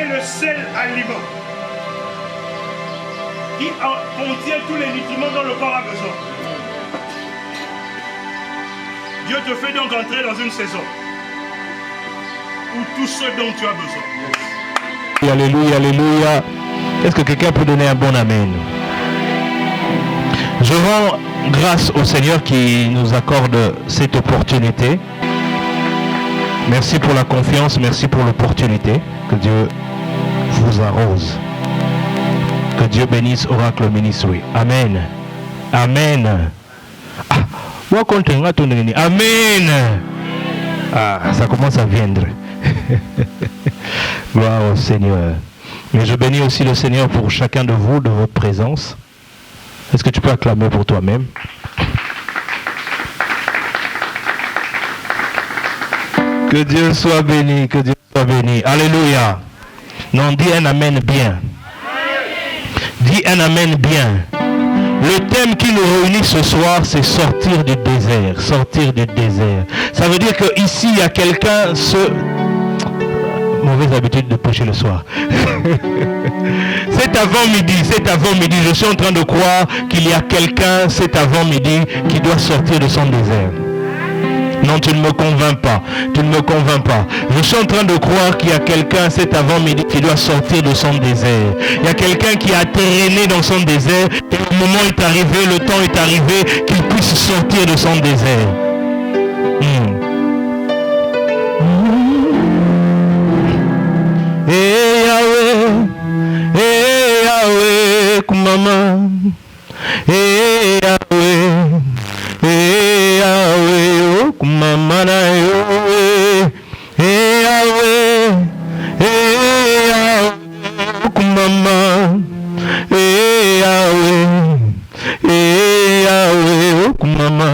est le seul aliment qui contient tous les nutriments dont le corps a besoin. Dieu te fait donc entrer dans une saison où tout ce dont tu as besoin. Alléluia, alléluia. Est-ce que quelqu'un peut donner un bon amen? Je rends grâce au Seigneur qui nous accorde cette opportunité. Merci pour la confiance, merci pour l'opportunité. Que Dieu vous arrose. Que Dieu bénisse Oracle Ministry. Amen. Amen. Amen. Ça commence à viendre. Gloire au Seigneur. Mais je bénis aussi le Seigneur pour chacun de vous, de votre présence. Est-ce que tu peux acclamer pour toi-même? Que Dieu soit béni, que Dieu soit béni. Alléluia. Non, dis un amen bien. Dis un amen bien. Le thème qui nous réunit ce soir, c'est sortir du désert. Sortir du désert. Ça veut dire qu'ici, il y a quelqu'un, mauvaise habitude de prêcher le soir. C'est avant-midi, je suis en train de croire qu'il y a quelqu'un, cet avant-midi, qui doit sortir de son désert. Non, tu ne me convaincs pas. Tu ne me convaincs pas. Je suis en train de croire qu'il y a quelqu'un cet avant-midi qui doit sortir de son désert. Il y a quelqu'un qui a traîné dans son désert et le moment est arrivé, le temps est arrivé qu'il puisse sortir de son désert. Yahweh, kumama. Yahweh, kumama na yo. Yahweh, kumama. Yahweh, kumama.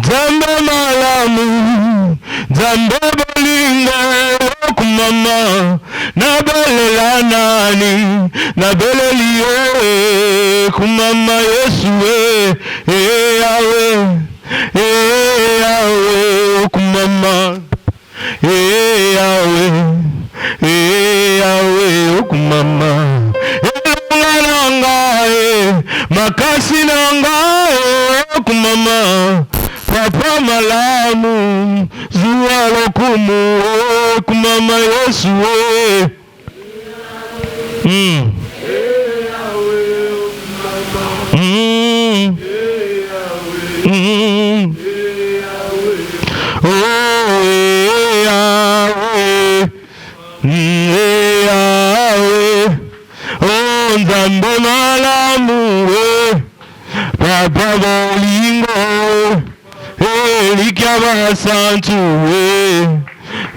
Zambe malamu, zambe bolinga, kumama. Nabelela nani, nabeleli yo, kumama Yesu, Yahweh, Yahweh, kumama, Yahweh, Yahweh, kumama, nanga, makasi nanga, kumama, papa malamu, zuwa lokumu, kumama Yesu, Nzambe malamu, papa bolingo, likia basantu,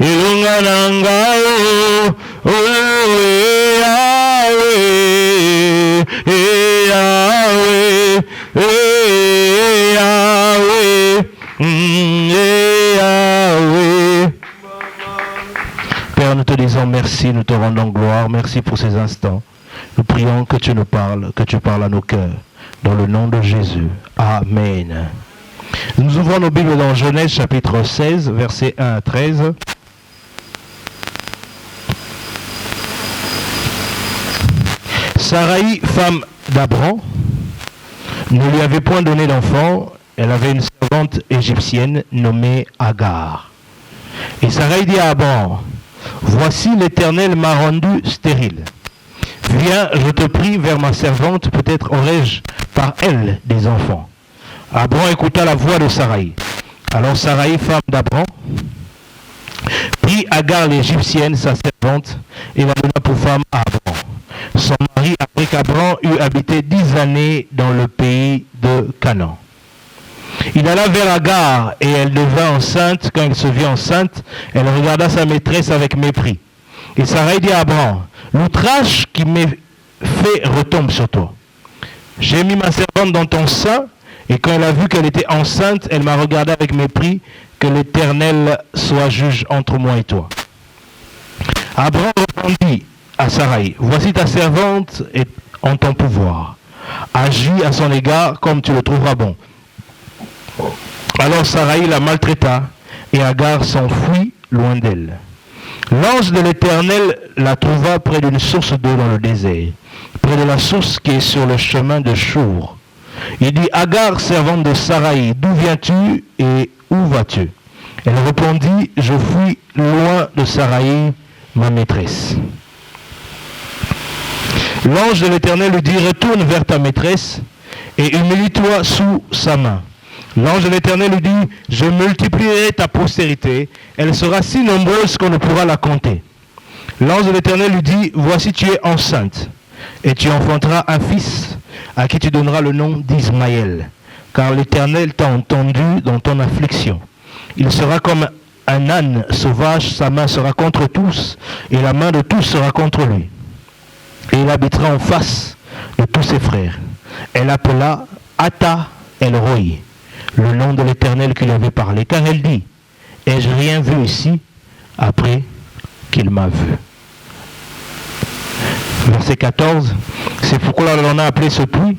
ilunga nangayo, Père, nous te disons merci, nous te rendons gloire, merci pour ces instants. Nous prions que tu nous parles, que tu parles à nos cœurs. Dans le nom de Jésus. Amen. Nous ouvrons nos Bibles dans Genèse chapitre 16, versets 1 à 13. Sarai, femme d'Abram, ne lui avait point donné d'enfant. Elle avait une servante égyptienne nommée Agar. Et Sarai dit à Abram, voici l'Éternel m'a rendu stérile. Viens, je te prie, vers ma servante, peut-être aurai-je par elle des enfants. Abram écouta la voix de Sarai. Alors Sarai, femme d'Abram, prit Agar l'Égyptienne, sa servante, et la donna pour femme à Abram. Son mari, après qu'Abram eut habité 10 années dans le pays de Canaan. Il alla vers Agar, et elle devint enceinte. Quand elle se vit enceinte, elle regarda sa maîtresse avec mépris. Et Sarai dit à Abram, l'outrage qui m'est fait retombe sur toi. J'ai mis ma servante dans ton sein, et quand elle a vu qu'elle était enceinte, elle m'a regardé avec mépris. Que l'Éternel soit juge entre moi et toi. Abram répondit à Sarai, voici ta servante est en ton pouvoir. Agis à son égard comme tu le trouveras bon. Alors Sarai la maltraita, et Agar s'enfuit loin d'elle. L'ange de l'Éternel la trouva près d'une source d'eau dans le désert, près de la source qui est sur le chemin de Chour. Il dit, Agar, servante de Saraï, d'où viens-tu et où vas-tu? Elle répondit, je fuis loin de Saraï, ma maîtresse. L'ange de l'Éternel lui dit, retourne vers ta maîtresse et humilie-toi sous sa main. L'ange de l'Éternel lui dit, je multiplierai ta postérité, elle sera si nombreuse qu'on ne pourra la compter. L'ange de l'Éternel lui dit, voici tu es enceinte, et tu enfanteras un fils, à qui tu donneras le nom d'Ismaël, car l'Éternel t'a entendu dans ton affliction. Il sera comme un âne sauvage, sa main sera contre tous, et la main de tous sera contre lui. Et il habitera en face de tous ses frères. Elle appela Ata El-Roi, le nom de l'Éternel qui lui avait parlé, car elle dit, ai-je rien vu ici après qu'il m'a vu? Verset 14, c'est pourquoi l'on a appelé ce puits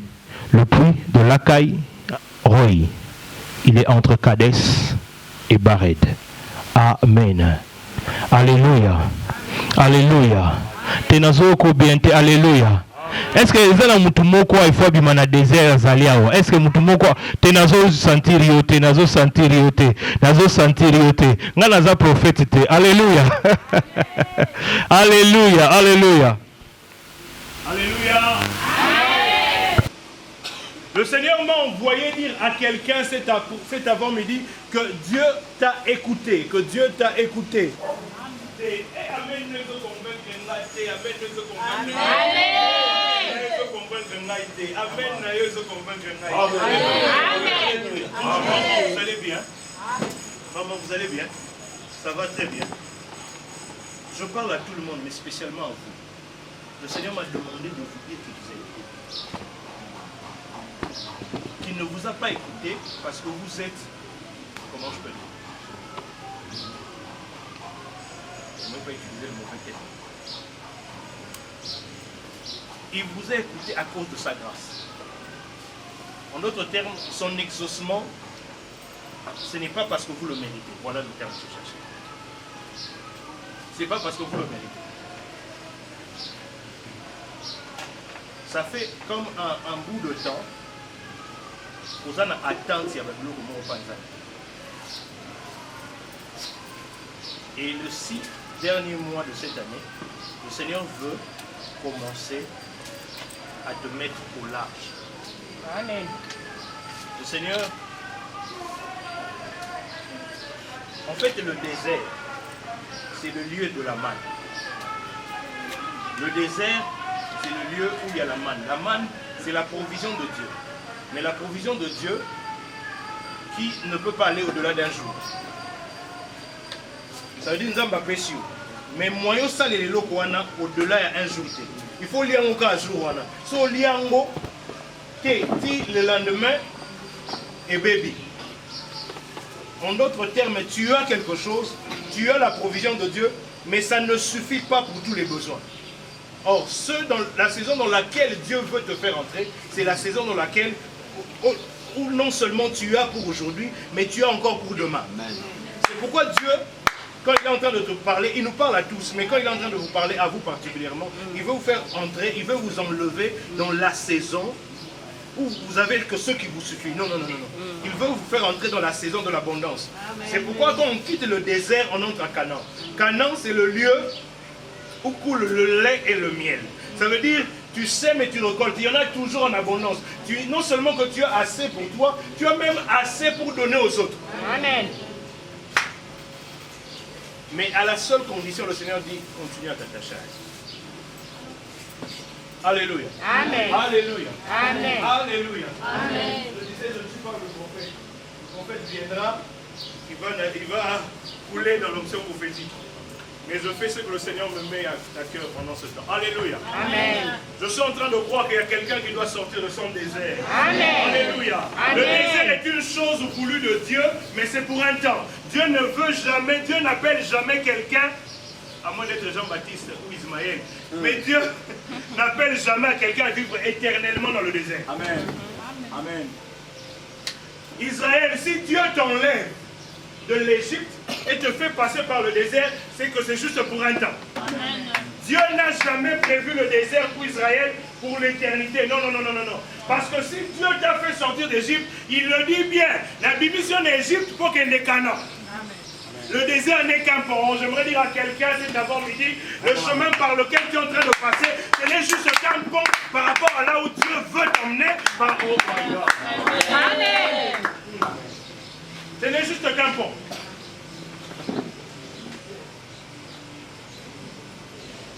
le puits de Lakai Roi. Il est entre Kadès et Bared. Amen. Alléluia. Alléluia. Tenazo ko biente. Alléluia. Est-ce que les gens mutumoko il faut bimana désert zaliao? Est-ce que mutumoko tenazo sentir yote, nazo sentir yote, nazo sentir yote. Ngana za prophète te. Alléluia. Alléluia. Alléluia. Alléluia. Le Seigneur m'a envoyé dire à quelqu'un cet avant-midi que Dieu t'a écouté, que Dieu t'a écouté. Vous allez bien? Maman, vous allez bien? Ça va très bien. Je parle à tout le monde, mais spécialement à vous. Le Seigneur m'a demandé de vous dire que vous êtes écouté. Qu'il ne vous a pas écouté parce que vous êtes, comment je peux dire? Je ne vais pas utiliser le mauvais terme. Il vous a écouté à cause de sa grâce. En d'autres termes, son exaucement, ce n'est pas parce que vous le méritez. Voilà le terme que je cherchais. Ce n'est pas parce que vous le méritez. Ça fait comme un bout de temps. Vous en attente s'il y avait de l'eau au Panzani. Et le 6 derniers mois de cette année, le Seigneur veut commencer à te mettre au large. Amen. Le Seigneur, en fait, le désert, c'est le lieu de la manne. Le désert, c'est le lieu où il y a la manne. La manne, c'est la provision de Dieu. Mais la provision de Dieu qui ne peut pas aller au-delà d'un jour. Ça veut dire que nous avons péché. Mais moyen ça les locaux au-delà d'un jour. Il faut lire encore un jour. Si on lit le lendemain et baby. En d'autres termes, tu as quelque chose, tu as la provision de Dieu, mais ça ne suffit pas pour tous les besoins. Or, la saison dans laquelle Dieu veut te faire entrer, c'est la saison dans laquelle où non seulement tu as pour aujourd'hui, mais tu as encore pour demain. C'est pourquoi Dieu, quand il est en train de te parler, il nous parle à tous, mais quand il est en train de vous parler à vous particulièrement, il veut vous faire entrer, il veut vous enlever dans la saison où vous avez que ce qui vous suffit. Non, non, non, non. Il veut vous faire entrer dans la saison de l'abondance. C'est pourquoi quand on quitte le désert, on entre à Canaan. Canaan, c'est le lieu où coule le lait et le miel. Ça veut dire, tu sèmes et tu récoltes. Il y en a toujours en abondance. Non seulement que tu as assez pour toi, tu as même assez pour donner aux autres. Amen. Mais à la seule condition, le Seigneur dit, continue à t'attacher. Alléluia. Amen. Alléluia. Amen. Alléluia. Amen. Je disais, je ne suis pas le prophète. Le prophète viendra, il va couler dans l'onction prophétique. Mais je fais ce que le Seigneur me met à cœur pendant ce temps. Alléluia. Amen. Je suis en train de croire qu'il y a quelqu'un qui doit sortir de son désert. Amen. Alléluia. Amen. Le désert est une chose voulue de Dieu, mais c'est pour un temps. Dieu ne veut jamais, Dieu n'appelle jamais quelqu'un, à moins d'être Jean-Baptiste ou Ismaël, mais Dieu n'appelle jamais quelqu'un à vivre éternellement dans le désert. Amen. Amen. Israël, si Dieu t'enlève de l'Égypte, et te fait passer par le désert, c'est que c'est juste pour un temps. Amen. Dieu n'a jamais prévu le désert pour Israël pour l'éternité. Non, non, non, non, non, non. Parce que si Dieu t'a fait sortir d'Égypte, il le dit bien. La mission d'Égypte pour qu'elle n'est qu'un an. Le désert n'est qu'un pont. J'aimerais dire à quelqu'un cet avant-midi, le chemin par lequel tu es en train de passer, ce n'est juste qu'un pont par rapport à là où Dieu veut t'emmener. Amen. Ce n'est juste qu'un pont.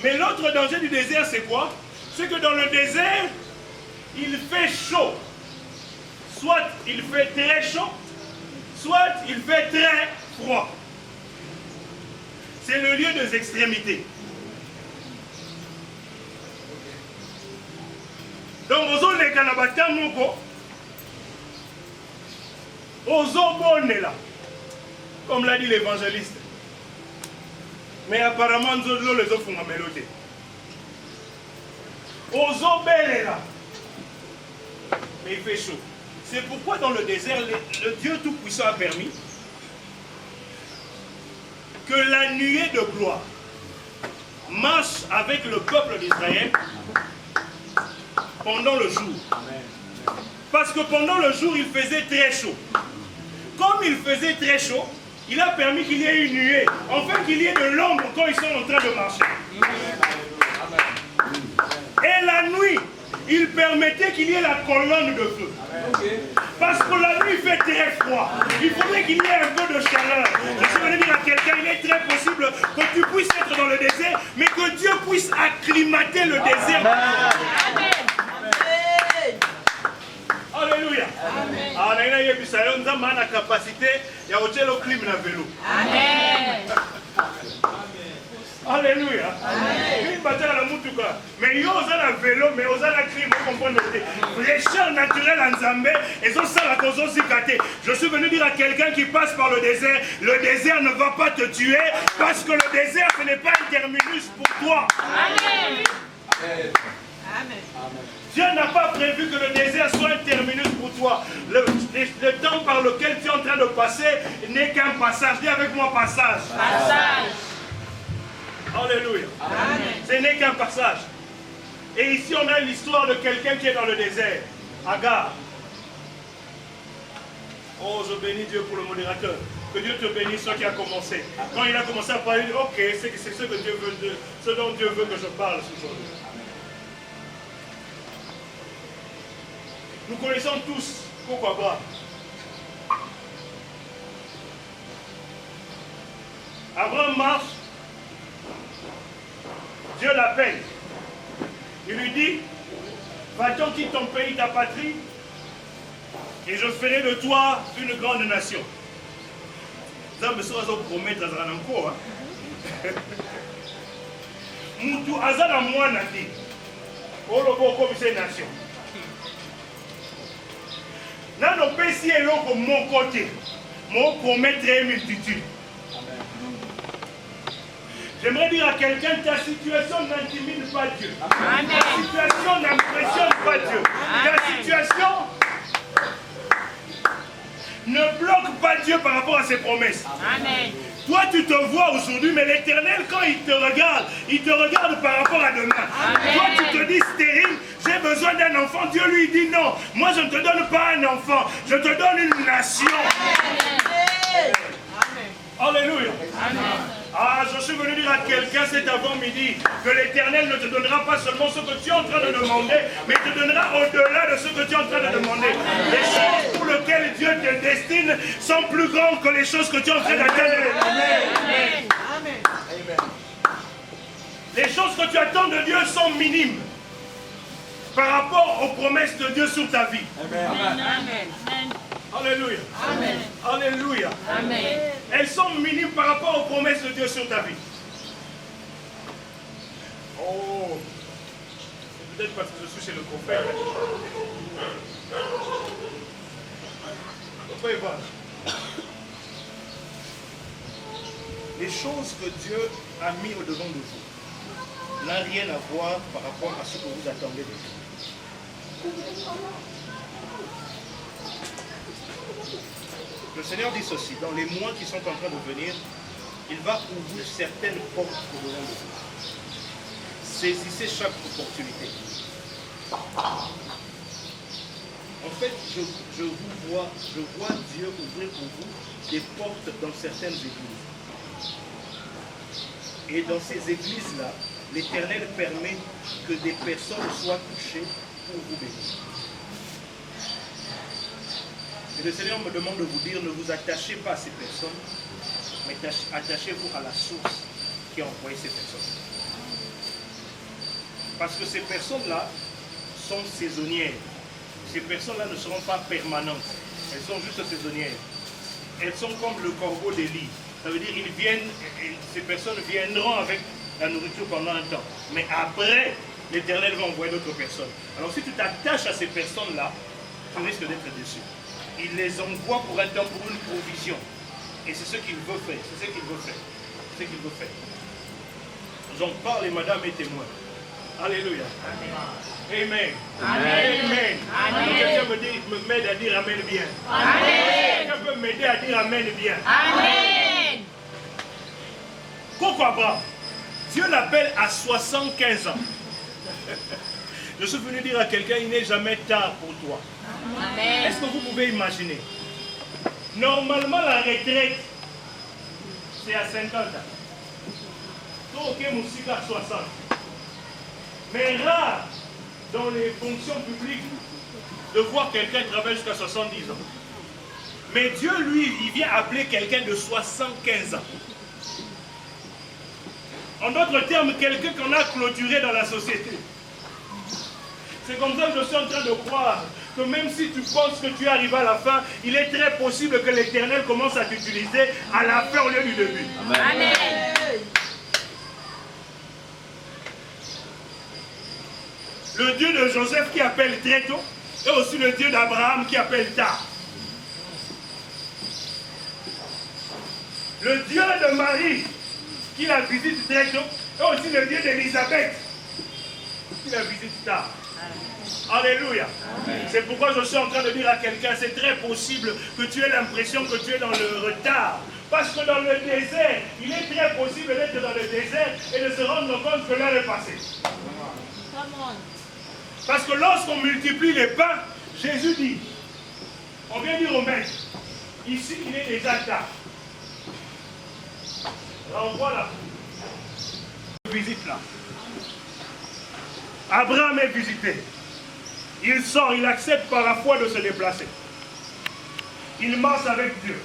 Mais l'autre danger du désert, c'est quoi? C'est que dans le désert, il fait chaud. Soit il fait très chaud, soit il fait très froid. C'est le lieu des extrémités. Donc, les Kanabata Moko, là, comme l'a dit l'évangéliste. Mais apparemment, nous les offrons à mélodie. Là. Mais il fait chaud. C'est pourquoi dans le désert, le Dieu Tout-Puissant a permis que la nuée de gloire marche avec le peuple d'Israël pendant le jour. Parce que pendant le jour, il faisait très chaud. Comme il faisait très chaud, il a permis qu'il y ait une nuée, enfin qu'il y ait de l'ombre quand ils sont en train de marcher. Et la nuit, il permettait qu'il y ait la colonne de feu. Parce que la nuit fait très froid. Il faudrait qu'il y ait un peu de chaleur. Je vais dire à quelqu'un, il est très possible que tu puisses être dans le désert, mais que Dieu puisse acclimater le désert. Amen. Alléluia. Amen. Nous avons la capacité de faire le climat dans le vélo. Amen. Alléluia. Mais il y a un vélo, mais il y a un crime. Les chers naturels en Zambé, ils ont ça la cause aussi gâtée. Je suis venu dire à quelqu'un qui passe par le désert ne va pas te tuer parce que le désert, ce n'est pas un terminus pour toi. Amen. Amen. Dieu n'a pas prévu que le désert soit un terminus pour toi. Le temps par lequel tu es en train de passer n'est qu'un passage. Dis avec moi passage. Passage. Alléluia. Amen. Ce n'est qu'un passage. Et ici, on a l'histoire de quelqu'un qui est dans le désert. Agar. Oh, je bénis Dieu pour le modérateur. Que Dieu te bénisse, ce qui a commencé. Quand il a commencé à parler, ok, c'est ce que Dieu veut, ce dont Dieu veut que je parle ce jour. Nous connaissons tous pourquoi pas. Abraham marche. Dieu l'appelle. Il lui dit, va-t'en, quitte ton pays, ta patrie, et je ferai de toi une grande nation. Ça me sera promettre à Zananko. Moutou Azana Mouana dit, Olobo comme c'est nation. Dans nos pays, et l'autre, mon côté, mon promettre une multitude. J'aimerais dire à quelqu'un, ta situation n'intimide pas Dieu. Amen. Ta situation n'impressionne pas Dieu. Amen. Ta situation ne bloque pas Dieu par rapport à ses promesses. Amen. Toi, tu te vois aujourd'hui, mais l'Éternel, quand il te regarde par rapport à demain. Amen. Toi, tu te dis stérile, j'ai besoin d'un enfant. Dieu lui dit non, moi je ne te donne pas un enfant, je te donne une nation. Amen. Alléluia. Amen. Ah, je suis venu dire à quelqu'un cet avant-midi que l'Éternel ne te donnera pas seulement ce que tu es en train de demander, mais te donnera au-delà de ce que tu es en train de demander. Les choses pour lesquelles Dieu te destine sont plus grandes que les choses que tu es en train d'atteindre. Amen. Amen. Les choses que tu attends de Dieu sont minimes par rapport aux promesses de Dieu sur ta vie. Amen. Amen. Alléluia. Amen. Alléluia. Amen. Elles sont minimes par rapport aux promesses de Dieu sur ta vie. Oh, c'est peut-être parce que je suis chez le prophète. Les choses que Dieu a mis au-devant de vous n'ont rien à voir par rapport à ce que vous attendez de Dieu. Le Seigneur dit ceci, dans les mois qui sont en train de venir, il va ouvrir certaines portes au devant de vous. Saisissez chaque opportunité. En fait, je vois Dieu ouvrir pour vous des portes dans certaines églises. Et dans ces églises-là, l'Éternel permet que des personnes soient touchées pour vous bénir. Et le Seigneur me demande de vous dire, ne vous attachez pas à ces personnes, mais attachez-vous à la source qui a envoyé ces personnes. Parce que ces personnes-là sont saisonnières. Ces personnes-là ne seront pas permanentes. Elles sont juste saisonnières. Elles sont comme le corbeau d'Élie. Ça veut dire ces personnes viendront avec la nourriture pendant un temps. Mais après, l'Éternel va envoyer d'autres personnes. Alors si tu t'attaches à ces personnes-là, tu risques d'être déçu. Il les envoie pour un temps, pour une provision. Et c'est ce qu'il veut faire. C'est ce qu'il veut faire. C'est ce qu'il veut faire. J'en parle et madame est témoin. Alléluia. Amen. Amen. Amen. Amen. Quelqu'un m'aide à dire Amen bien. Amen. Quelqu'un peut m'aider à dire Amen bien. Amen. Pourquoi pas? Dieu l'appelle à 75 ans. Je suis venu dire à quelqu'un, il n'est jamais tard pour toi. Est-ce que vous pouvez imaginer? Normalement, la retraite, c'est à 50 ans. Donc, musique à 60. Mais rare, dans les fonctions publiques, de voir quelqu'un travailler jusqu'à 70 ans. Mais Dieu, lui, il vient appeler quelqu'un de 75 ans. En d'autres termes, quelqu'un qu'on a clôturé dans la société. C'est comme ça que je suis en train de croire que même si tu penses que tu es arrivé à la fin, il est très possible que l'Éternel commence à t'utiliser à la fin au lieu du début. Amen. Amen. Le Dieu de Joseph qui appelle très tôt, et aussi le Dieu d'Abraham qui appelle tard. Le Dieu de Marie qui la visite très tôt, et aussi le Dieu d'Élisabeth qui la visite tard. Alléluia. C'est pourquoi je suis en train de dire à quelqu'un, c'est très possible que tu aies l'impression que tu es dans le retard. Parce que dans le désert, il est très possible d'être dans le désert et de se rendre compte que l'heure est passée. Parce que lorsqu'on multiplie les pains, Jésus dit, on vient dire au maître, ici il est déjà tard. Renvoie la visite là. Abraham est visité. Il sort, il accepte par la foi de se déplacer. Il marche avec Dieu.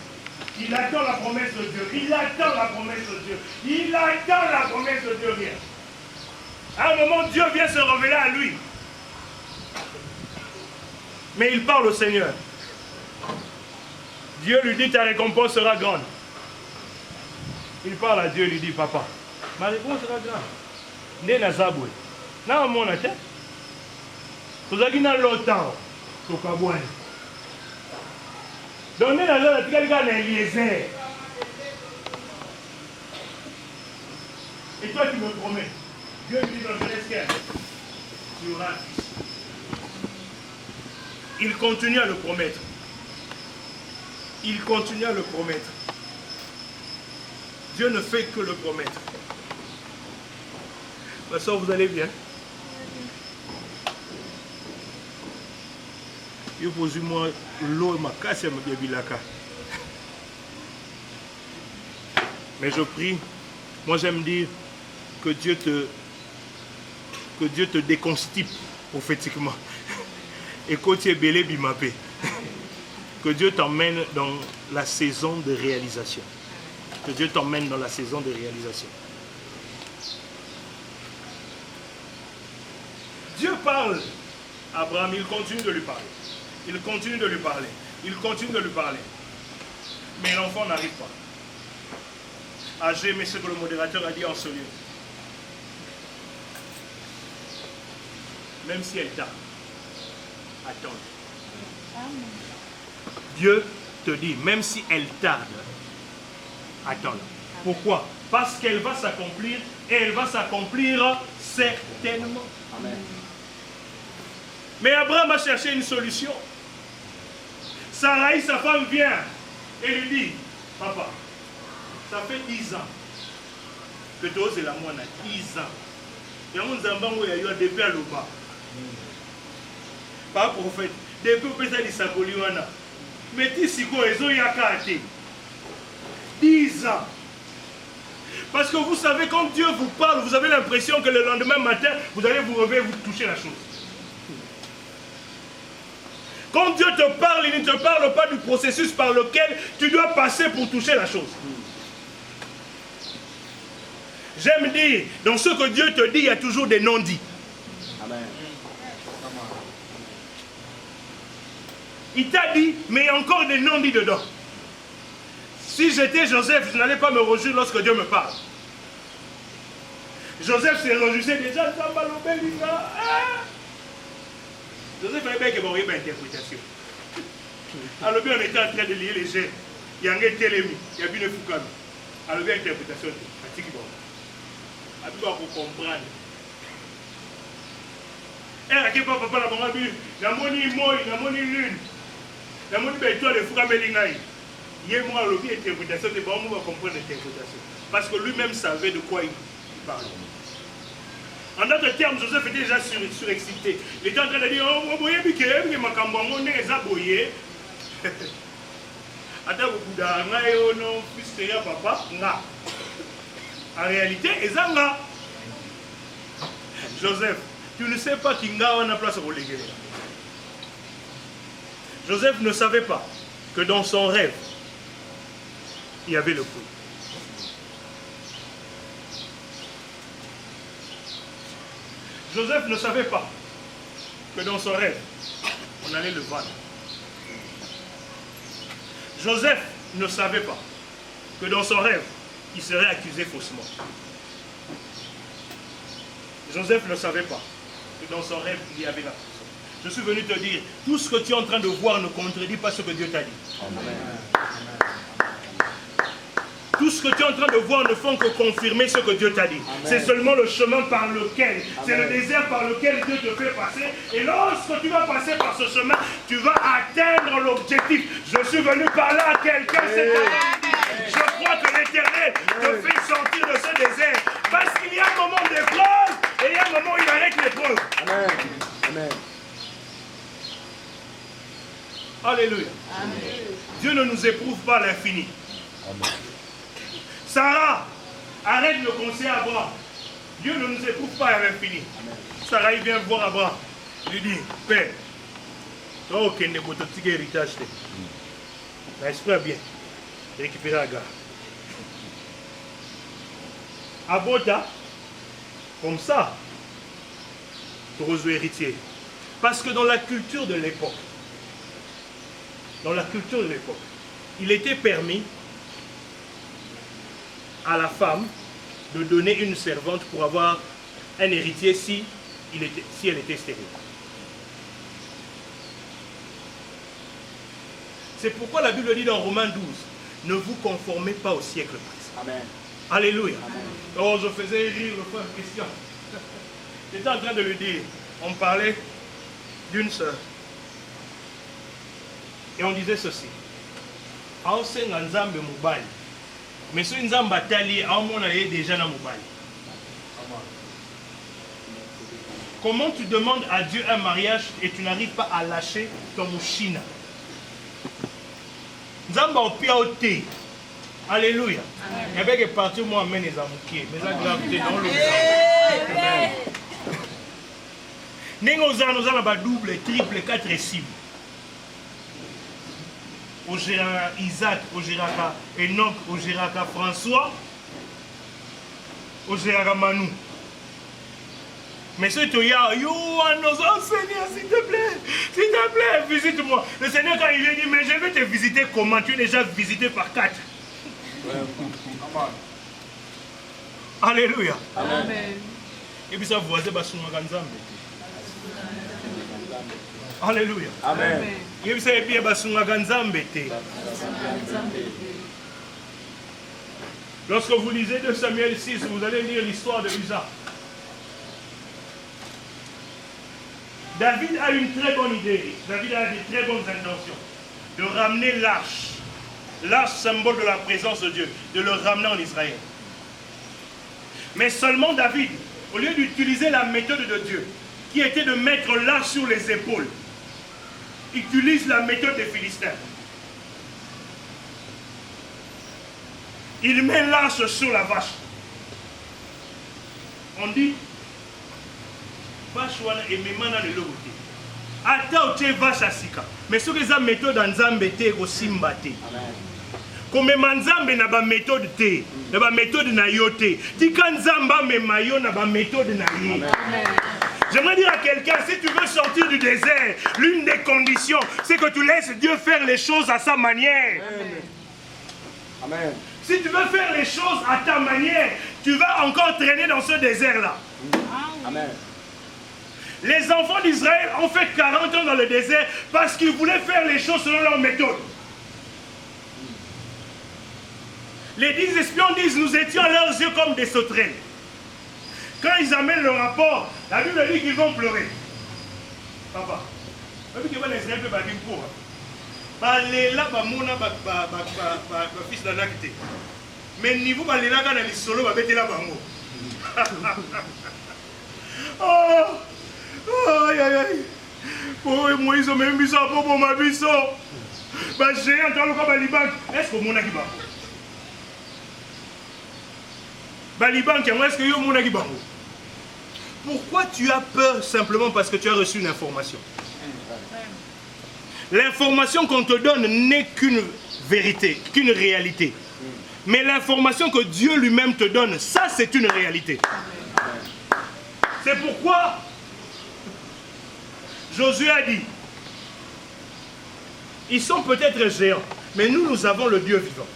Il attend la promesse de Dieu. Il attend la promesse de Dieu. Il attend la promesse de Dieu vient. À un moment, Dieu vient se révéler à lui. Mais il parle au Seigneur. Dieu lui dit, ta récompense sera grande. Il parle à Dieu, il lui dit, papa, ma récompense sera grande. Né na zaboué. Na mon tête. Vous avez dit longtemps. Donnez la zone à quelqu'un d'Eliezer. Et toi tu me promets. Dieu lui dit dans Genèse 15. Tu auras un fils. Il continue à le promettre. Il continue à le promettre. Dieu ne fait que le promettre. Ma soeur, vous allez bien? Il pose moi l'eau ma casse me bilaka. Mais je prie, moi j'aime dire que Dieu te déconstipe prophétiquement. Et quand tu es belé bimapé, que Dieu t'emmène dans la saison de réalisation. Que Dieu t'emmène dans la saison de réalisation. Dieu parle à Abraham, il continue de lui parler. Il continue de lui parler. Il continue de lui parler. Mais l'enfant n'arrive pas. J'ai aimé ce que le modérateur a dit en ce lieu. Même si elle tarde, attends. Dieu te dit, même si elle tarde, attends. Pourquoi? Parce qu'elle va s'accomplir et elle va s'accomplir certainement. Amen. Mais Abraham a cherché une solution. Sarai, sa femme, vient Et lui dit, papa, ça fait 10 ans que tu oses la moine, 10 ans. Il y a un zambango, il y a depuis à l'Oba. Pas prophète. Depuis au Pesa di Sakoliwana. Mais si quoi, ils ont eu à 10 ans. Parce que vous savez, quand Dieu vous parle, vous avez l'impression que le lendemain matin, vous allez vous réveiller, vous toucher la chose. Quand Dieu te parle, il ne te parle pas du processus par lequel tu dois passer pour toucher la chose. J'aime dire, dans ce que Dieu te dit, il y a toujours des non-dits. Amen. Il t'a dit, mais il y a encore des non-dits dedans. Si j'étais Joseph, je n'allais pas me réjouir lorsque Dieu me parle. Joseph se réjouissait déjà. Joseph avait bien qu'il y ait une interprétation. Alors bien, on était en train de lier les jets. Il y a un télémi, il y a une foucame. Alors bien, interprétation. Il faut comprendre. Et là, papa, la maman dit, la moni moi, la moni lune. La moni toi, le foucame lingaï. Il y a moi l'interprétation, c'est pas moi comprendre l'interprétation. Parce que lui-même savait de quoi il parlait. En d'autres termes, Joseph était déjà surexcité. Il était en train de dire, oh, vous voyez, il m'a camboyé, il m'a boyé. Attends, vous avez non, fils de papa, nga. En réalité, il y a nga. Joseph, tu ne sais pas qu'il y a une place pour les guerriers. Joseph ne savait pas que dans son rêve, il y avait le fruit. Joseph ne savait pas que dans son rêve, on allait le vendre. Joseph ne savait pas que dans son rêve, il serait accusé faussement. Joseph ne savait pas que dans son rêve, il y avait la prison. Je suis venu te dire, tout ce que tu es en train de voir ne contredit pas ce que Dieu t'a dit. Amen. Tout ce que tu es en train de voir ne font que confirmer ce que Dieu t'a dit. C'est seulement le chemin par lequel, c'est le désert par lequel Dieu te fait passer. Et lorsque tu vas passer par ce chemin, tu vas atteindre l'objectif. Je suis venu parler à quelqu'un cette année. Je crois que l'Éternel te fait sortir de ce désert. Parce qu'il y a un moment d'épreuve et il y a un moment où il arrête l'épreuve. Amen. Amen. Alléluia. Amen. Dieu ne nous éprouve pas à l'infini. Sarah, arrête le conseil à Abraham. Dieu ne nous éprouve pas à l'infini. Sarah, il vient voir Abraham. Il lui dit, Père, toi, aucun ne peut te tirer héritage. L'esprit bien. Récupérer la gare. Abota, comme ça, tu reçois héritier. Parce que dans la culture de l'époque, il était permis à la femme de donner une servante pour avoir un héritier si elle était stérile. C'est pourquoi la Bible dit dans Romains 12, ne vous conformez pas au siècle présent. Amen. Alléluia. Amen. Oh, je faisais rire le frère Christian. J'étais en train de lui dire, on parlait d'une sœur. Et on disait ceci. Mais si nous avons bataillé, on est déjà dans Mobali. Comment tu demandes à Dieu un mariage et tu n'arrives pas à lâcher ton mouchina? Nous avons piaoté. Alléluia. Il y avait des parties où moi, amène les amoukiers. Mais la gravité dans le nous avons double, triple, 4 et 6. Au Gérard Isaac, au Gérard Enoch, au Gérard François, au Gérard Manu. Mais ce que tu as, oh Seigneur, s'il te plaît, visite-moi. Le Seigneur, quand il vient, dit, mais je vais te visiter comment? Tu es déjà visité par 4. Alléluia. Amen. Et puis ça, vous voyez, alléluia. Amen. Et puis ça, et puis lorsque vous lisez 2 Samuel 6, vous allez lire l'histoire de Uza. David a une très bonne idée. David a des très bonnes intentions de ramener l'arche l'arche symbole de la présence de Dieu, de le ramener en Israël. Mais seulement David, au lieu d'utiliser la méthode de Dieu, qui était de mettre l'arche sur les épaules, utilise la méthode des Philistins. Il met l'arche sur la vache. On dit, vache et memana le logoté. Ata oche vache asika. Mais ce que ça méthode en zambete ko simbate. Comme manzambe na ba méthode te, na ba méthode na yote. Tika nzamba me mayo na ba méthode na ye. J'aimerais dire à quelqu'un, si tu veux sortir du désert, l'une des conditions, c'est que tu laisses Dieu faire les choses à sa manière. Amen. Si tu veux faire les choses à ta manière, tu vas encore traîner dans ce désert-là. Amen. Les enfants d'Israël ont fait 40 ans dans le désert parce qu'ils voulaient faire les choses selon leur méthode. Les 10 espions disent, nous étions à leurs yeux comme des sauterelles. Quand ils amènent le rapport, la Bible dit qu'ils vont pleurer. Papa, fils d'Anakité. Mais niveau balela quand les solo va bêter la bango. Oh, aïe aïe aïe. Oh, moi ils ont même mis ça pour ma biso. Bah j'ai entendu le Baliban. Est-ce que mon akiba? Baliban, est-ce que yo mon akiba? Pourquoi tu as peur simplement parce que tu as reçu une information? L'information qu'on te donne n'est qu'une vérité, qu'une réalité. Mais l'information que Dieu lui-même te donne, ça c'est une réalité. C'est pourquoi Josué a dit, ils sont peut-être géants, mais nous avons le Dieu vivant.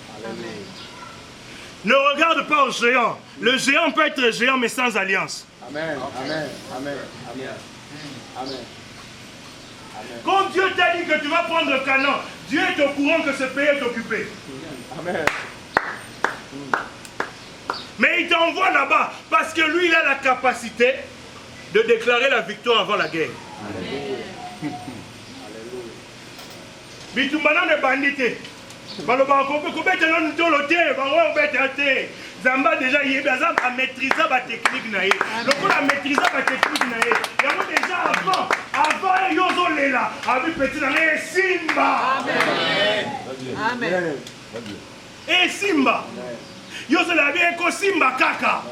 Ne regarde pas au géant. Le géant peut être géant mais sans alliance. Amen. Amen. Amen. Amen. Amen. Quand Dieu t'a dit que tu vas prendre Canaan, Dieu est au courant que ce pays est occupé. Amen. Mais il t'envoie là-bas parce que lui, il a la capacité de déclarer la victoire avant la guerre. Bitumbana ne bandité. Baloba ko bete non tolo te, ba wa bete te. Zamba déjà il a maîtrisé la technique na ye. Lokola a maîtrisé la technique na ye. Yango déjà avant yozo lela, abi petit na Simba. Amen. Amen. Et Simba. Yozo la bien ko Simba kaka.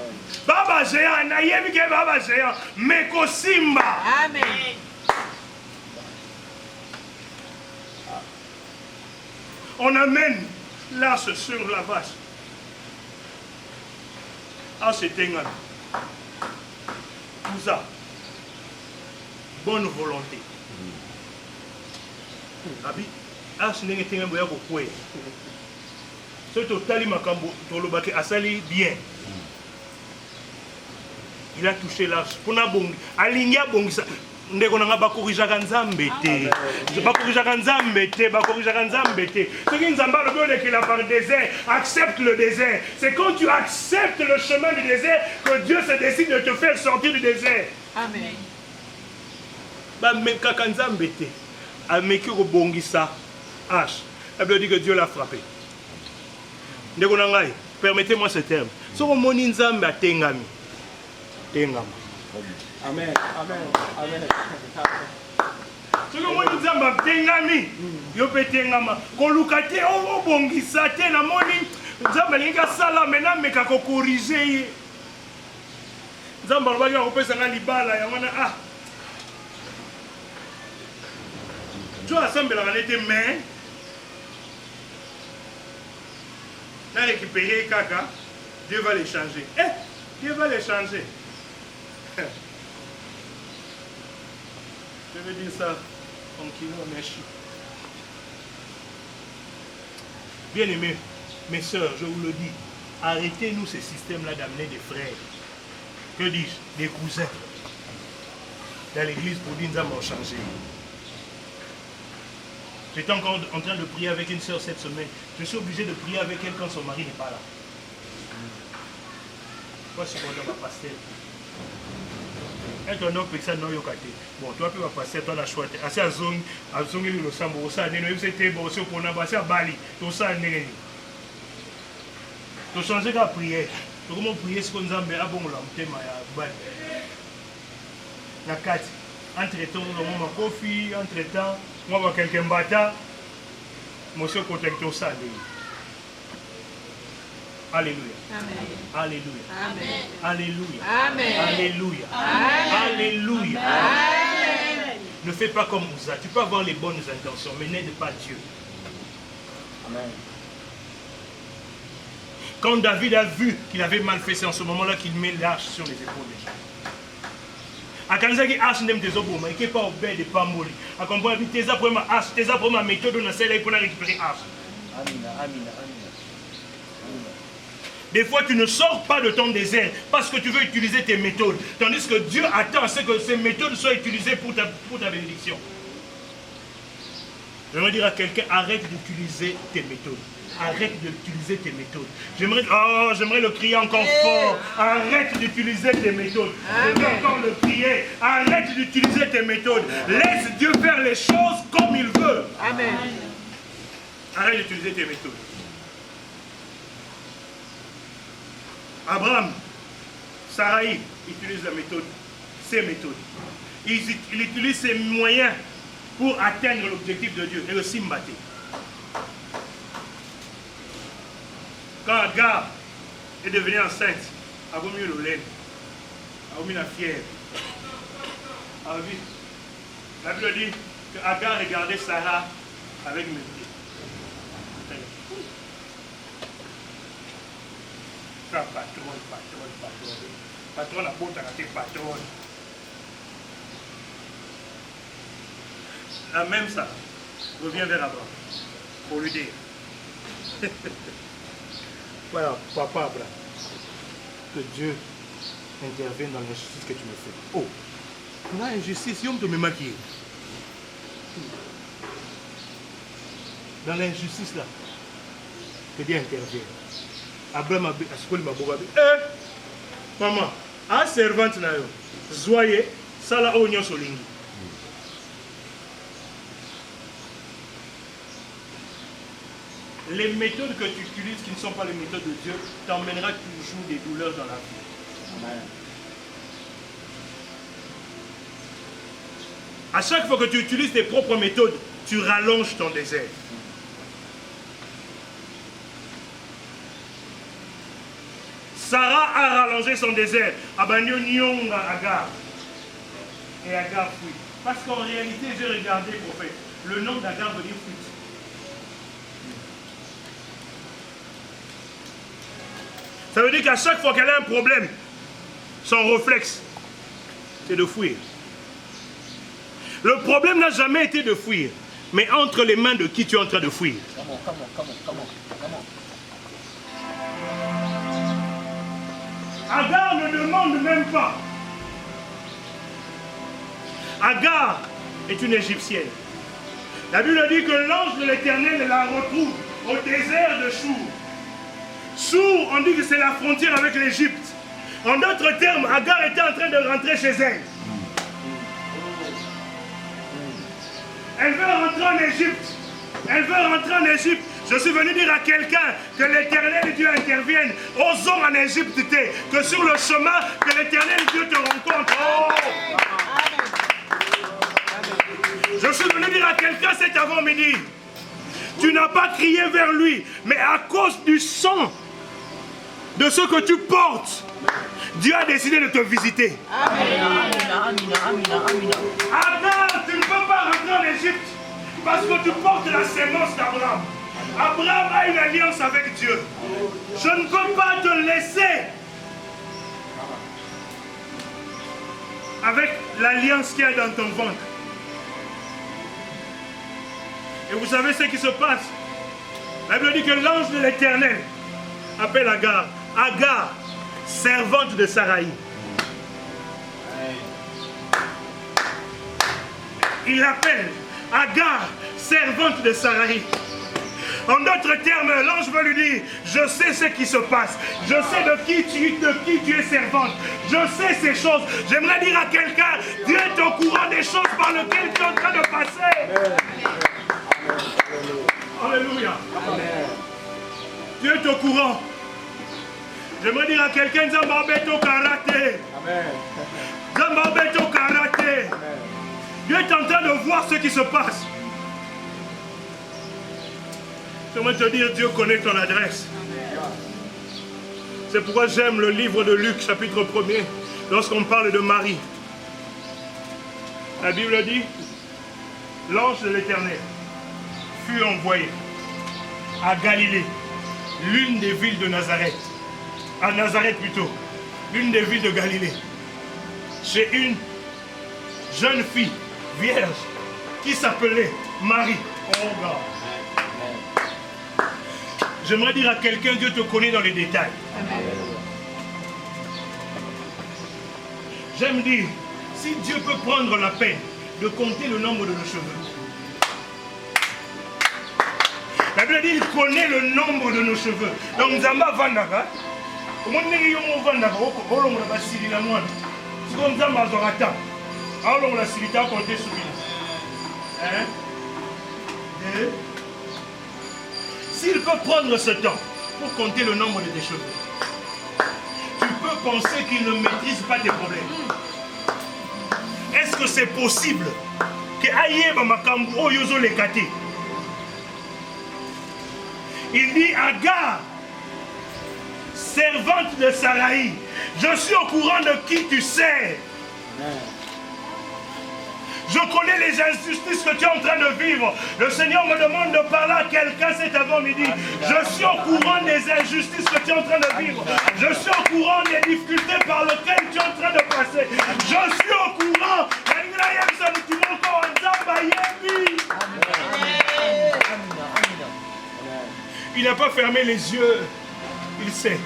Baba géant na yebi ke baba géant, mais ko Simba. Amen. On amène l'arche sur la vache. Arche Tengan. Tout ça. Bonne volonté. Abi, arche n'est pas boya ko kwe. C'est totali makambo tolobaki asali bien. Il a touché l'arche. Pona bongi, alinya bongi sa. Ndeko nanga bakorijaka nzambe te. Bakorijaka nzambe te, bakorijaka nzambe te. Ce qui nzamba le bon est par désert, accepte le désert. C'est quand tu acceptes le chemin du désert que Dieu se décide de te faire sortir du désert. Amen. Ba mekaka nzambe te. Ameki ko bongisa H. La Bible dit que Dieu l'a frappé. Ndeko nanga, permettez-moi ce terme. Soko moni nzambe atengami. Tengama. Amen. Amen. Amen. Ce que moi nous avons tengami, yo pe tengama. Koluka te o bongisa te na moni. Nzamba linga sala mena meka ko corriger. Nzamba lobaki ko pesa nga libala ya wana ah. Tu as semblé la nete mais na récupérer kaka, Dieu va les changer. Dieu va les changer. Je vais dire ça tranquillement, merci. Bien aimés, mes soeurs, je vous le dis, arrêtez-nous ce système-là d'amener des frères. Que dis-je? Des cousins. Dans l'église pour dire nous avons changé. J'étais encore en train de prier avec une soeur cette semaine. Je suis obligé de prier avec elle quand son mari n'est pas là. Moi, je suis content, ma pasteur. Un ton nom ça non yokate. Bon, toi tu vas passer toi la chouette. Assez à zone le sambo ça né no c'était bon c'est pour na passer à Bali. Tout ça né. Tu changer la prière. Tu comment prier ce qu'on Nzambe a bon la mtema ya Bali. Na kati. Entre-temps, le moment kofi, entre-temps, moi va quelqu'un bata. Monsieur contacte ça. Alléluia. Amen. Alléluia. Amen. Alléluia. Amen. Alléluia. Amen. Alléluia. Amen. Ne fais pas comme Ouza. Tu peux avoir les bonnes intentions, mais n'aide pas Dieu. Amen. Quand David a vu qu'il avait mal fait, c'est en ce moment-là qu'il met l'arche sur les épaules des gens. Akanzaki arche n'aime des obos, mais il n'est pas obéi de pas mourir. A comprendre, tes après ma arche, tes après ma méthode, on a celle pour récupérer arche. Amina, amina, amina. Des fois, tu ne sors pas de ton désert parce que tu veux utiliser tes méthodes. Tandis que Dieu attend à ce que ces méthodes soient utilisées pour ta bénédiction. J'aimerais dire à quelqu'un, arrête d'utiliser tes méthodes. Arrête d'utiliser tes méthodes. J'aimerais le crier encore fort. Arrête d'utiliser tes méthodes. Je veux encore le crier. Arrête d'utiliser tes méthodes. Laisse Dieu faire les choses comme il veut. Amen. Arrête d'utiliser tes méthodes. Abraham, Sarai utilise la méthode, ses méthodes. Il utilise ses moyens pour atteindre l'objectif de Dieu et le Simbaté. Quand Agar est devenue enceinte, elle a mis le lait, elle a mis la fièvre. La Bible dit que Agar regardait Sarah avec mépris. Patron a beau t'arrêter patron. La même ça revient vers Abraham pour lui dire voilà, papa Abraham, que Dieu intervienne dans l'injustice que tu me fais. Oh, on a injustice, il te me maquiller. Dans l'injustice là, que Dieu intervienne. Abraham a ce qu'on m'a dit. Maman, à servante na yo, zoye, sala oignon solingi. Les méthodes que tu utilises qui ne sont pas les méthodes de Dieu t'emmèneront toujours des douleurs dans la vie. Amen. À chaque fois que tu utilises tes propres méthodes, tu rallonges ton désert. Sarah a rallongé son désert. Abanyo Nyonga Agar. Et Agar fuit. Parce qu'en réalité, j'ai regardé, prophète, le nom d'Agar veut dire fuite. Ça veut dire qu'à chaque fois qu'elle a un problème, son réflexe, c'est de fuir. Le problème n'a jamais été de fuir, mais entre les mains de qui tu es en train de fuir. Come on, come on, come on, come on, come on. Agar ne demande même pas. Agar est une Égyptienne. La Bible dit que l'ange de l'Éternel la retrouve au désert de Chour. Chour, on dit que c'est la frontière avec l'Égypte. En d'autres termes, Agar était en train de rentrer chez elle. Elle veut rentrer en Égypte. Elle veut rentrer en Égypte. Je suis venu dire à quelqu'un que l'Éternel Dieu intervienne. Osons en Égypte, que sur le chemin, que l'Éternel Dieu te rencontre. Oh. Je suis venu dire à quelqu'un cet avant-midi, tu n'as pas crié vers lui, mais à cause du sang de ce que tu portes, Dieu a décidé de te visiter. Agar, tu ne peux pas rentrer en Égypte parce que tu portes la sémence d'Abraham. Abraham a une alliance avec Dieu. Je ne peux pas te laisser avec l'alliance qu'il y a dans ton ventre. Et vous savez ce qui se passe? La Bible dit que l'ange de l'Éternel appelle Agar. Agar, servante de Sarai. Il l'appelle Agar, servante de Sarai. En d'autres termes, l'ange va lui dire, je sais ce qui se passe. Je sais de qui tu es servante. Je sais ces choses. J'aimerais dire à quelqu'un, Dieu est au courant des choses par lesquelles tu es en train de passer. Alléluia. Dieu est au courant. J'aimerais dire à quelqu'un, Zambabeto karaté. Zambabeto karaté. Dieu est en train de voir ce qui se passe. J'aimerais te dire, Dieu connaît ton adresse. C'est pourquoi j'aime le livre de Luc, chapitre 1er, lorsqu'on parle de Marie. La Bible dit, l'ange de l'Éternel fut envoyé à Galilée, l'une des villes de Nazareth. À Nazareth plutôt, l'une des villes de Galilée. Chez une jeune fille, vierge, qui s'appelait Marie. Oh God. J'aimerais dire à quelqu'un, Dieu te connaît dans les détails. J'aime dire, si Dieu peut prendre la peine de compter le nombre de nos cheveux. La Bible dit, il connaît le nombre de nos cheveux. Donc, Nzamba Vandaka, comment on Vandaka, on va s'il la moine. C'est comme Nzamba Zorata. Alors, on l'a s'ilita à compter sur lui. 1, 2. S'il peut prendre ce temps pour compter le nombre de tes cheveux, tu peux penser qu'il ne maîtrise pas tes problèmes. Est-ce que c'est possible que Aïeba Makambo Yozo Lekate, il dit Agar, servante de Saraï, je suis au courant de qui tu sers. Je connais les injustices que tu es en train de vivre. Le Seigneur me demande de parler à quelqu'un cet avant-midi. Je suis au courant des injustices que tu es en train de vivre. Je suis au courant des difficultés par lesquelles tu es en train de passer. Je suis au courant. Il n'a pas fermé les yeux. Il sait.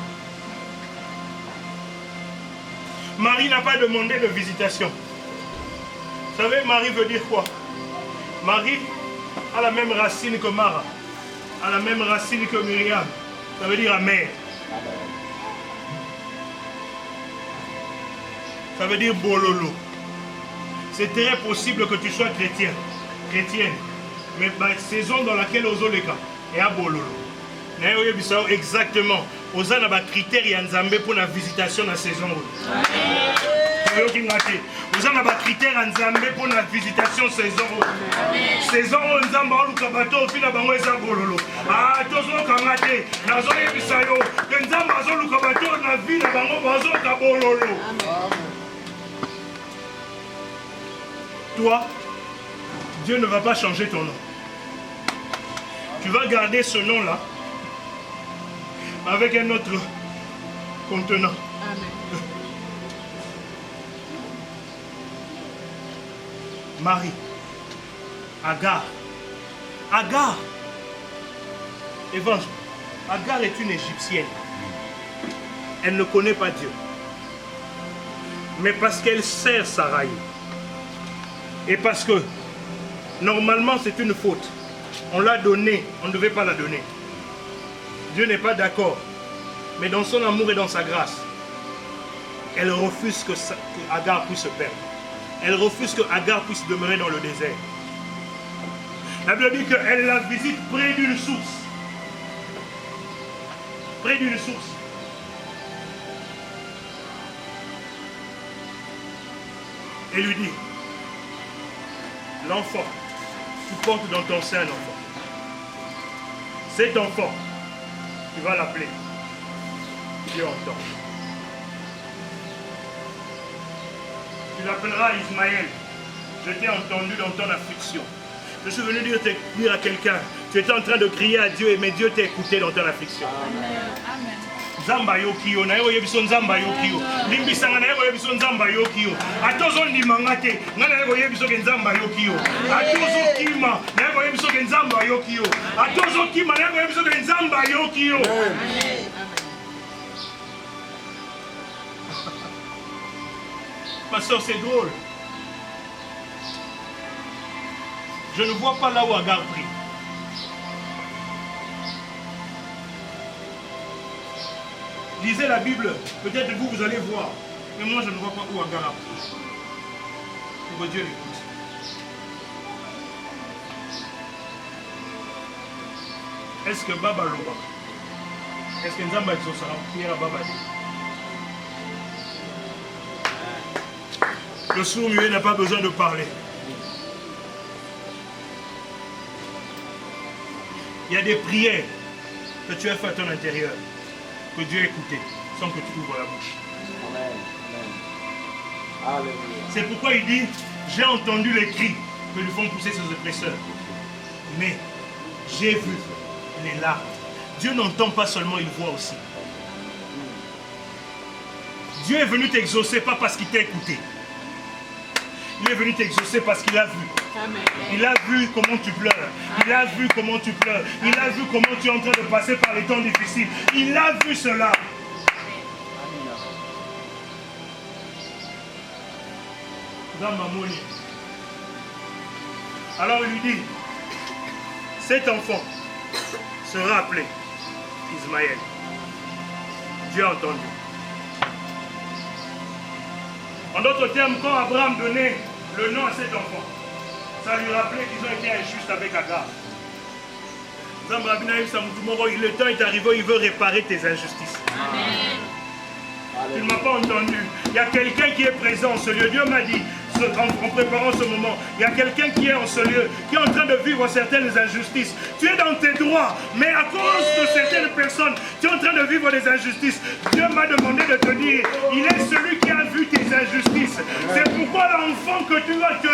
Marie n'a pas demandé de visitation. Vous savez, Marie veut dire quoi? Marie a la même racine que Mara, a la même racine que Myriam. Ça veut dire amère. Ça veut dire bololo. C'est très possible que tu sois chrétienne. Mais la saison dans laquelle Ozoleka est à bololo. Exactement. Oza na ba critère ya Nzambe pour la visitation de la saison. Vous avez des critères en Nzambe pour la visitation saison. Saison où Nzambe a lu kabato au final bango eza bololo. Ah, tozo kangate. Nazo yebisa yo. Que Nzambe a lu kabato na vie na bango bazo kabololo. Toi, Dieu ne va pas changer ton nom. Tu vas garder ce nom-là avec un autre contenant. Amen. Marie, Agar, Évangile, Agar est une Égyptienne. Elle ne connaît pas Dieu. Mais parce qu'elle sert Saraï. Et parce que, normalement, c'est une faute. On l'a donnée, on ne devait pas la donner. Dieu n'est pas d'accord. Mais dans son amour et dans sa grâce, elle refuse que Agar puisse se perdre. Elle refuse que Agar puisse demeurer dans le désert. La Bible dit qu'elle la visite près d'une source. Près d'une source. Et lui dit, l'enfant, tu portes dans ton sein un enfant. Cet enfant, tu vas l'appeler. Dieu entend. Tu l'appelleras Ismaël. Je t'ai entendu dans ton affliction. Je suis venu dire à quelqu'un, tu étais en train de crier à Dieu, mais Dieu t'a écouté dans ton affliction. Amen. Nzamba yokiyo, na yo yebiso nzamba yokiyo. Limbisanga na yo yebiso nzamba yokiyo. Atozo ndimanga te, ngana yo yebiso ke nzamba yokiyo. Atozo kima, na yo yebiso ke nzamba yokiyo. Atozo kima, na yo yebiso ke nzamba yokiyo. Amen. Ma soeur, c'est drôle. Je ne vois pas là où Agar prie. Lisez la Bible. Peut-être vous, vous allez voir. Mais moi, je ne vois pas où Agar a pris. Pour que Dieu l'écoute. Est-ce que Baba Loba? Est-ce que Nzamba Exosara prière à Baba? Le sourd muet n'a pas besoin de parler. Il y a des prières que tu as faites à ton intérieur, que Dieu a écoutées, sans que tu ouvres la bouche. Amen. Alléluia. C'est pourquoi il dit, j'ai entendu les cris que lui font pousser ses oppresseurs. Mais j'ai vu les larmes. Dieu n'entend pas seulement, il voit aussi. Dieu est venu t'exaucer pas parce qu'il t'a écouté. Il est venu t'exaucer parce qu'il a vu. Amen. Il a vu comment tu pleures. Il a vu comment tu pleures. Il a vu comment tu es en train de passer par les temps difficiles. Il a vu cela. Dans ma monnaie. Alors il lui dit, cet enfant sera appelé Ismaël. Dieu a entendu. En d'autres termes, quand Abraham donnait le nom à cet enfant, ça lui rappelait qu'ils ont été injustes avec Agar. Le temps est arrivé, il veut réparer tes injustices. Amen. Tu ne m'as pas entendu. Il y a quelqu'un qui est présent en ce lieu. Dieu m'a dit, en préparant ce moment, il y a quelqu'un qui est en ce lieu, qui est en train de vivre certaines injustices. Tu es dans tes droits, mais à cause de certaines personnes, tu es en train de vivre des injustices. Dieu m'a demandé de te dire, il est celui qui a vu tes injustices. C'est pourquoi l'enfant que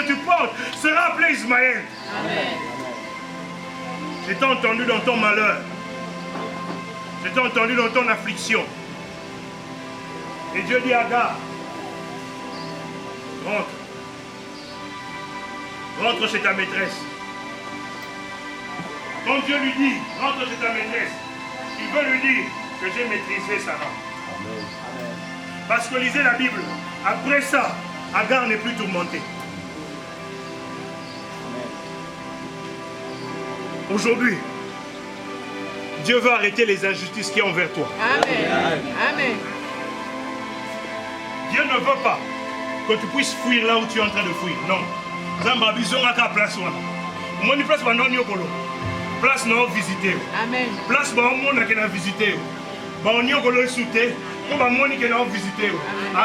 tu portes sera appelé Ismaël. Amen. Je t'ai entendu dans ton malheur. Je t'ai entendu dans ton affliction. Et Dieu dit à Agar, rentre. Rentre chez ta maîtresse. Quand Dieu lui dit, rentre chez ta maîtresse, il veut lui dire que j'ai maîtrisé Sarah. Amen. Parce que lisez la Bible. Après ça, Agar n'est plus tourmentée. Aujourd'hui, Dieu va arrêter les injustices qui sont envers toi. Amen. Amen. Dieu ne veut pas que tu puisses fuir là où tu es en train de fuir. Non. Zamba besoin à ta place. Moi, une place où on est place non visiter. Amen. Place où on a visité. On y a sauté. On va moi qui a visité.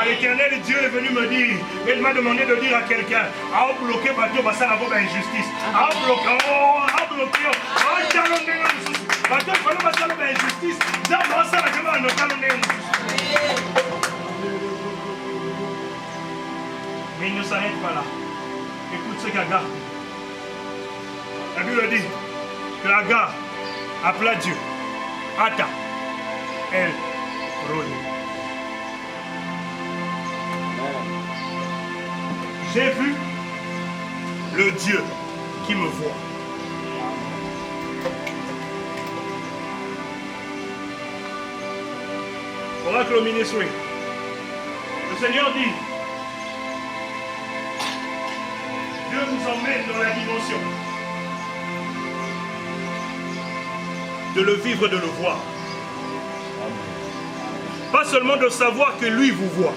L'Éternel Dieu est venu me dire, il m'a demandé de dire à quelqu'un, à bloquer bateau, ça va avoir injustice. À bloquer, à bloquer. Bateau, il faut pas injustice. Zamba ça va jamais en calmer. Mais il ne s'arrête pas là. Écoute ce qu'Agar dit. La Bible dit que Agar appela Dieu Ata El Roi. J'ai vu le Dieu qui me voit. Oracle au ministre. Le Seigneur dit, Dieu nous emmène dans la dimension de le vivre, de le voir. Pas seulement de savoir que lui vous voit.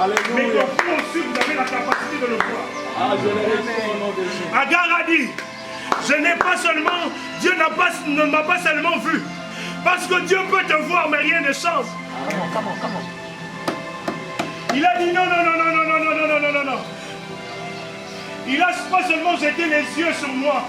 Alléluia. Mais que vous aussi vous avez la capacité de le voir. Ah, je l'ai reçu au nom de Jésus. Agar a dit, je n'ai pas seulement, Dieu ne m'a pas seulement vu. Parce que Dieu peut te voir, mais rien ne change. Il a dit non, non, non, non, non, non, non, non, non, non, non. Il n'a pas seulement jeté les yeux sur moi,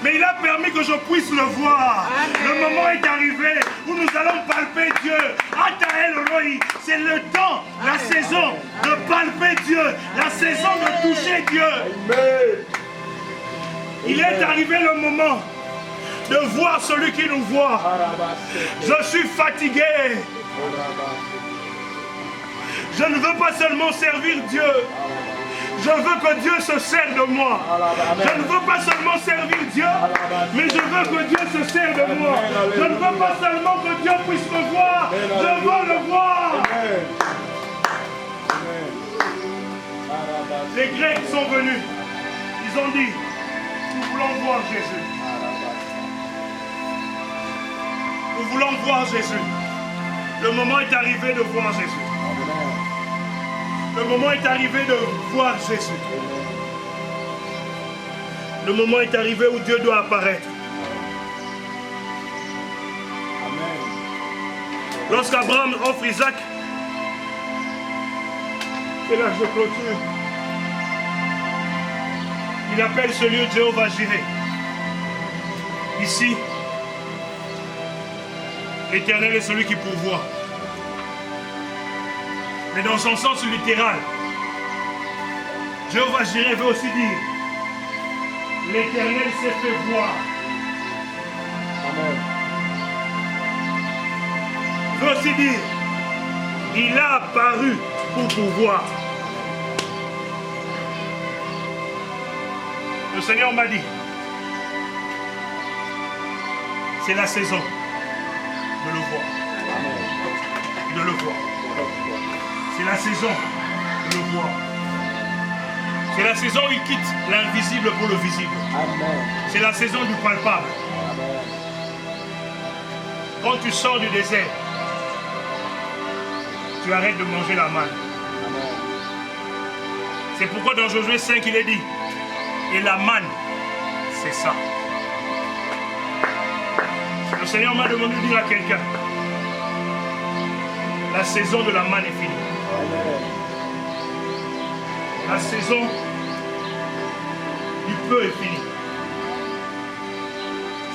mais il a permis que je puisse le voir. Amen. Le moment est arrivé où nous allons palper Dieu. Atael Roi, c'est le temps, la saison de palper Dieu, la saison de toucher Dieu. Amen. Il est arrivé le moment de voir celui qui nous voit. Je suis fatigué. Je ne veux pas seulement servir Dieu. Je veux que Dieu se sert de moi. Je ne veux pas seulement servir Dieu, mais je veux que Dieu se sert de moi. Je ne veux pas seulement que Dieu puisse me voir, je veux le voir. Les Grecs sont venus. Ils ont dit, nous voulons voir Jésus. Nous voulons voir Jésus. Le moment est arrivé de voir Jésus. Le moment est arrivé de voir Jésus. Le moment est arrivé où Dieu doit apparaître. Lorsqu'Abraham offre Isaac, et là je clôture, il appelle ce lieu Jéhovah Jireh. Ici, l'Éternel est celui qui pourvoit. Mais dans son sens littéral, Jéhovah Jireh veut aussi dire l'Éternel s'est fait voir. Amen. Veut aussi dire il a apparu pour pouvoir. Le Seigneur m'a dit c'est la saison de le voir. De le voir. C'est la saison de le voir. C'est la saison où il quitte l'invisible pour le visible. C'est la saison du palpable. Quand tu sors du désert, tu arrêtes de manger la manne. C'est pourquoi dans Josué 5, il est dit, et la manne, c'est ça. Le Seigneur m'a demandé de dire à quelqu'un, la saison de la manne est finie. La saison du peu est finie.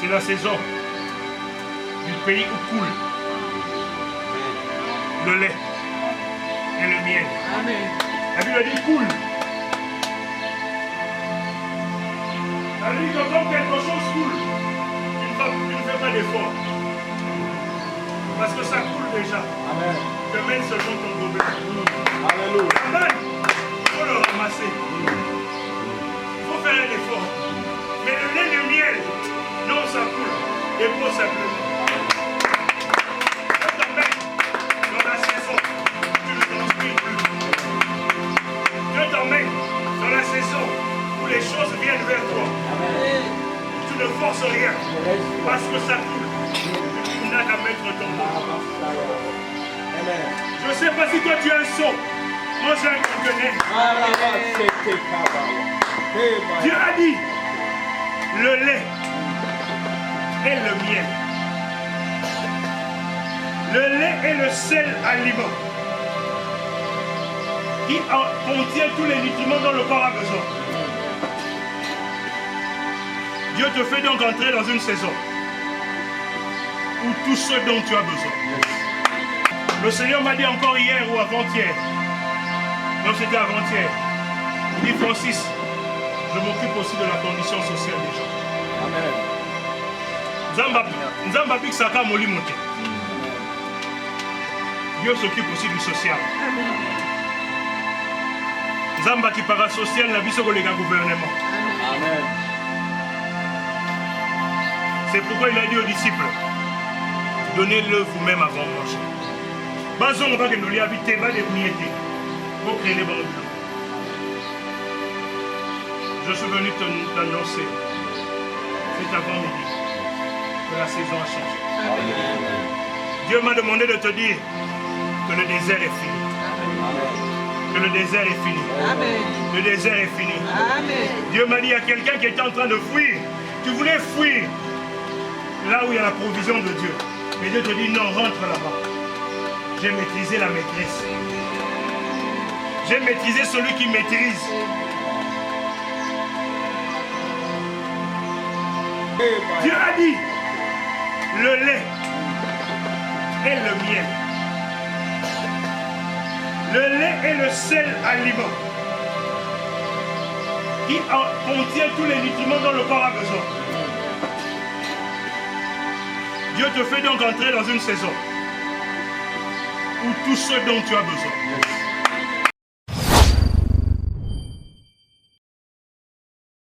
C'est la saison du pays où coule le lait et le miel. Amen. La Bible dit coule. La Bible dit que quand quelque chose coule, tu ne fais pas d'effort. Parce que ça coule déjà. Amen. Tu mènes seulement ton gobelet. Alléluia. Amen. Il faut le ramasser. Il faut faire un effort. Mais le lait de miel, non, ça coule. Dépose simplement. Je t'emmène dans la saison. Tu ne transpires plus. Je t'emmène dans la saison où les choses viennent vers toi. Amen. Tu ne forces rien. Parce que ça coule. Tu n'as qu'à mettre ton dos. Amen. Je ne sais pas si toi tu as un seau. Moi j'ai un conteneur. Dieu a dit le lait et le miel. Le lait est le seul aliment qui contient tous les nutriments dont le corps a besoin. Dieu te fait donc entrer dans une saison où tout ce dont tu as besoin. Le Seigneur m'a dit encore hier ou avant-hier, non c'était avant-hier, il dit Francis, je m'occupe aussi de la condition sociale des gens. Nzamba Pixaka Molimote. Dieu s'occupe aussi du social. Nzamba qui parasocial n'a biso kolega gouvernement. Amen. C'est pourquoi il a dit aux disciples, donnez-le vous-même avant de manger. Bazon va que nous lui habiter, va les miéter. Pour créer les bons blancs. Je suis venu t'annoncer cet avant-midi que la saison a changé. Amen. Dieu m'a demandé de te dire que le désert est fini. Que le désert est fini. Amen. Le désert est fini. Amen. Dieu m'a dit, il y a quelqu'un qui était en train de fuir. Tu voulais fuir là où il y a la provision de Dieu. Mais Dieu te dit, non, rentre là-bas. J'ai maîtrisé la maîtrise. J'ai maîtrisé celui qui maîtrise. Dieu a dit, le lait et le miel. Le lait est le seul aliment qui contient tous les nutriments dont le corps a besoin. Dieu te fait donc entrer dans une saison où tout ce dont tu as besoin.